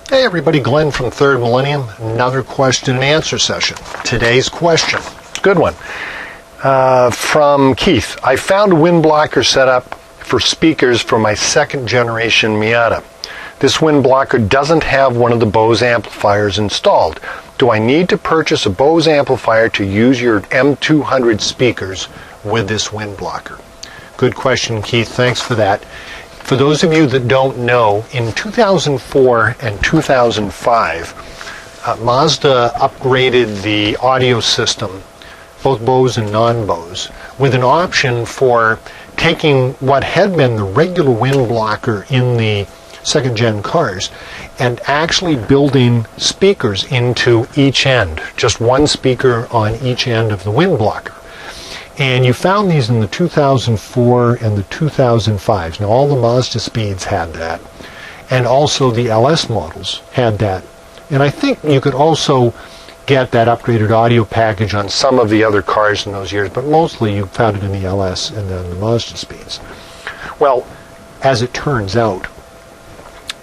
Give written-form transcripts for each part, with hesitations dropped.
Hey everybody, Glenn from Third Millennium. Another question and answer session. Today's question, good one, from Keith. I found a wind blocker set up for speakers for my second generation Miata. This wind blocker doesn't have one of the Bose amplifiers installed. Do I need to purchase a Bose amplifier to use your M200 speakers with this wind blocker? Good question, Keith. Thanks for that. For those of you that don't know, in 2004 and 2005, Mazda upgraded the audio system, both Bose and non-Bose, with an option for taking what had been the regular wind blocker in the second-gen cars and actually building speakers into each end, just one speaker on each end of the wind blocker. And you found these in the 2004 and the 2005s. Now, all the Mazda Speeds had that, and also the LS models had that. And I think you could also get that upgraded audio package on some of the other cars in those years, but mostly you found it in the LS and then the Mazda Speeds. Well, as it turns out,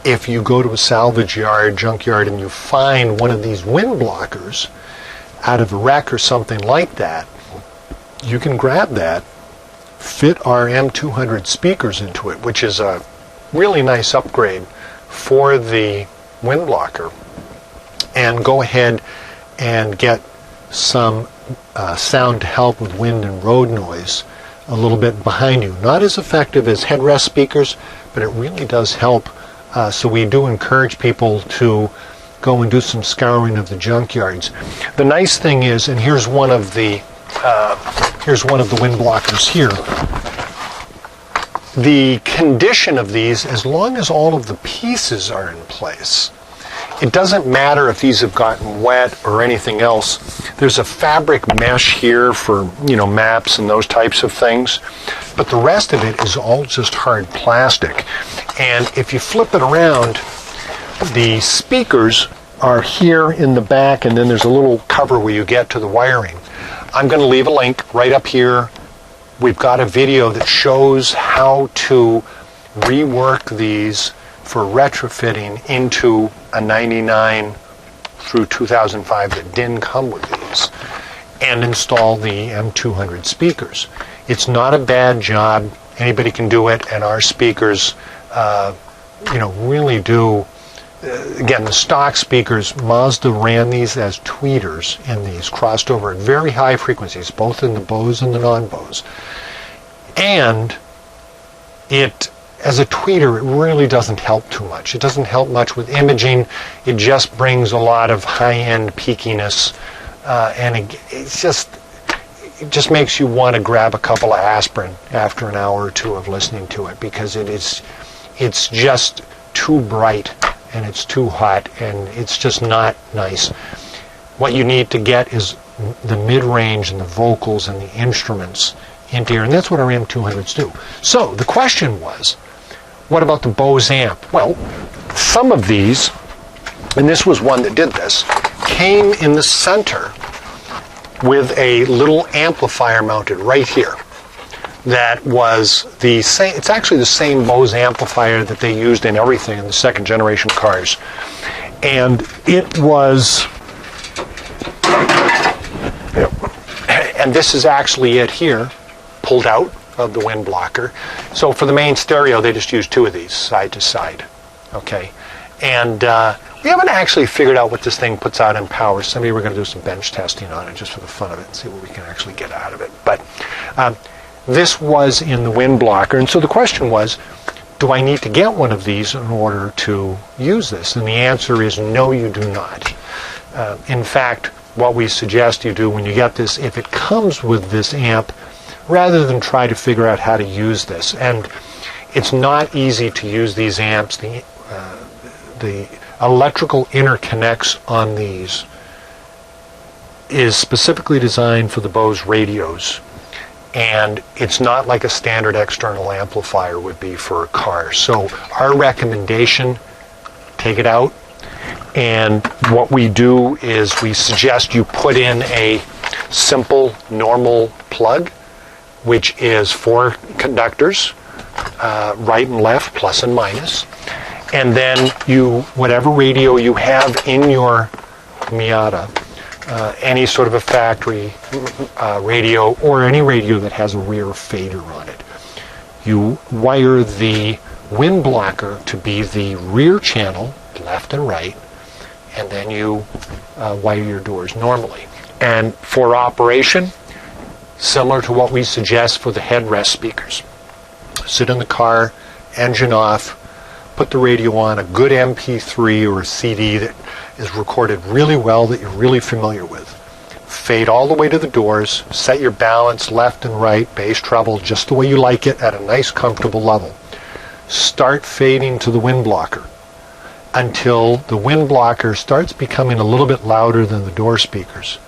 if you go to a salvage yard, junkyard, and you find one of these wind blockers out of a wreck or something like that, you can grab that, fit our M200 speakers into it, which is a really nice upgrade for the wind blocker, and go ahead and get some sound to help with wind and road noise a little bit behind you. Not as effective as headrest speakers, but it really does help. So we do encourage people to go and do some scouring of the junkyards. The nice thing is, and here's one of the wind blockers here. The condition of these, as long as all of the pieces are in place, it doesn't matter if these have gotten wet or anything else. There's a fabric mesh here for, maps and those types of things, but the rest of it is all just hard plastic. And if you flip it around, the speakers are here in the back, and then there's a little cover where you get to the wiring. I'm going to leave a link right up here. We've got a video that shows how to rework these for retrofitting into a 99 through 2005 that didn't come with these, and install the M200 speakers. It's not a bad job. Anybody can do it, and our speakers, really do. Again, the stock speakers, Mazda ran these as tweeters in these, crossed over at very high frequencies, both in the Bose and the non-Bose. And it, as a tweeter, it really doesn't help too much. It doesn't help much with imaging. It just brings a lot of high-end peakiness, and it just makes you want to grab a couple of aspirin after an hour or two of listening to it, because it's just too bright. And it's too hot, and it's just not nice. What you need to get is the mid-range and the vocals and the instruments into here, and that's what our M200s do. So the question was, what about the Bose amp? Well, some of these, and this was one that did this, came in the center with a little amplifier mounted right here. That was the same. It's actually the same Bose amplifier that they used in everything in the second generation cars, and it was. And this is actually it here, pulled out of the wind blocker. So for the main stereo, they just used two of these side to side. Okay, and we haven't actually figured out what this thing puts out in power. Someday we're going to do some bench testing on it just for the fun of it and see what we can actually get out of it. But this was in the wind blocker, and so the question was, do I need to get one of these in order to use this? And the answer is no, you do not. In fact, what we suggest you do when you get this, if it comes with this amp, rather than try to figure out how to use this, and it's not easy to use these amps. The electrical interconnects on these is specifically designed for the Bose radios. And it's not like a standard external amplifier would be for a car. So our recommendation, take it out, and what we do is we suggest you put in a simple normal plug, which is 4 conductors, right and left, plus and minus, And then whatever radio you have in your Miata, any sort of a factory radio or any radio that has a rear fader on it, you wire the wind blocker to be the rear channel, left and right, and then you wire your doors normally. And for operation, similar to what we suggest for the headrest speakers. Sit in the car, engine off, put the radio on, a good MP3 or a CD that is recorded really well that you're really familiar with. Fade all the way to the doors, set your balance left and right, bass treble, just the way you like it at a nice comfortable level. Start fading to the wind blocker until the wind blocker starts becoming a little bit louder than the door speakers.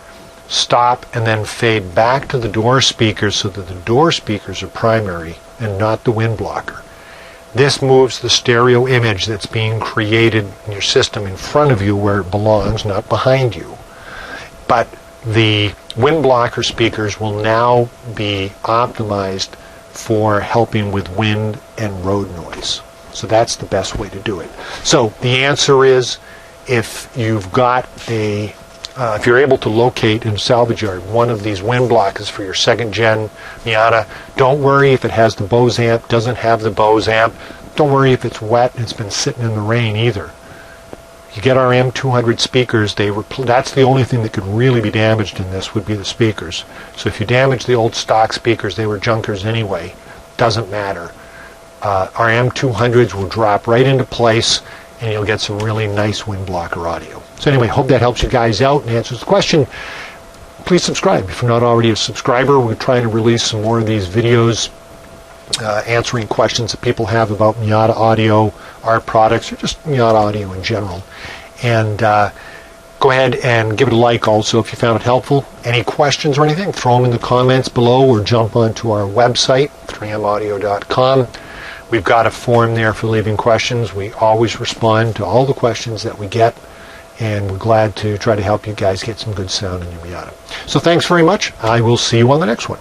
Stop and then fade back to the door speakers so that the door speakers are primary and not the wind blocker. This moves the stereo image that's being created in your system in front of you where it belongs, not behind you. But the wind blocker speakers will now be optimized for helping with wind and road noise. So that's the best way to do it. So the answer is, if you've got if you're able to locate in a salvage yard one of these wind blockers for your second gen Miata, don't worry if it has the Bose amp, doesn't have the Bose amp. Don't worry if it's wet and it's been sitting in the rain either. You get our M200 speakers, that's the only thing that could really be damaged in this would be the speakers. So if you damage the old stock speakers, they were junkers anyway, doesn't matter. Our M200s will drop right into place and you'll get some really nice wind blocker audio. So anyway, hope that helps you guys out and answers the question. Please subscribe if you're not already a subscriber. We're trying to release some more of these videos answering questions that people have about Miata Audio, our products, or just Miata Audio in general. And go ahead and give it a like also if you found it helpful. Any questions or anything, throw them in the comments below or jump onto our website, 3maudio.com. We've got a form there for leaving questions. We always respond to all the questions that we get, and we're glad to try to help you guys get some good sound in your Miata. So thanks very much. I will see you on the next one.